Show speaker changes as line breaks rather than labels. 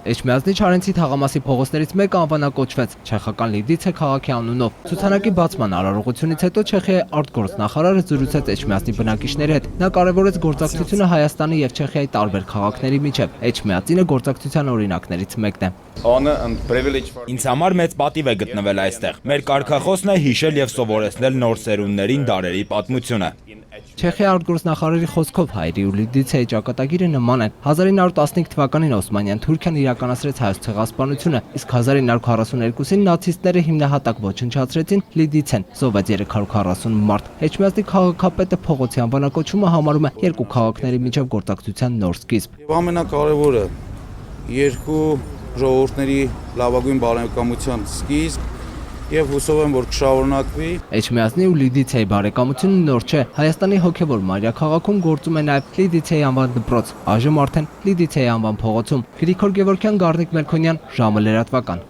Էջմիածնի Չարենցի թաղամասի փողոցներից մեկը անվանակոչվեց Չեխական Լիդիցե քաղաքի անունով։ Ցուցանակի բացման արարողությունից հետո Չեխիայի արտգործնախարարը զրուցեց Էջմիածնի բնակիչների հետ։ Նա կարևորեց գործակցությունը Հայաստանի եւ Չեխիայի տարբեր քաղաքների միջև։ Էջմիածինը գործակցության օրինակներից մեկն է։
Ինձ համար մեծ պատիվ է գտնվել այստեղ։ Մեր կարգախոսն է հիշել եւ սովորեցնել նոր սերունդներին դարերի պատմությունը։
Չեխիայի արտգործնախարարի խոսքով հայերի ու Լիդիցեի ճակատագիրը նման են։ 1915 թվականին Օսմանյան Թուրքիան իրականացրեց հայոց ցեղասպանությունը, իսկ 1942-ին նացիստները հիմնահատակ ոչնչացրեցին Լիդիցեն, զոհվեց 340 մարդ։ Էջմիածնի քաղաքապետը փողոցի անվանակոչումը համարում է երկու քաղաքների միջև գործակցության նոր սկիզբ։
Եվ ամենակարևորը երկու ժողովուրդների լավագույն բարեկամության սկիզբ եւ հուսով եմ, որ կշարունակվի։
Էջմիածնի ու Լիդիցեի բարեկամությունը նոր չէ։ Հայաստանի հոգևոր մայրաքաղաքում գործում է նաև Լիդիցեի անվան դպրոց, այժմ արդեն Լիդիցեի անվան փողոցում։ Գրիգոր Գևորգյան, Գառնիկ Մելքոնյան, ժամը լրատվական։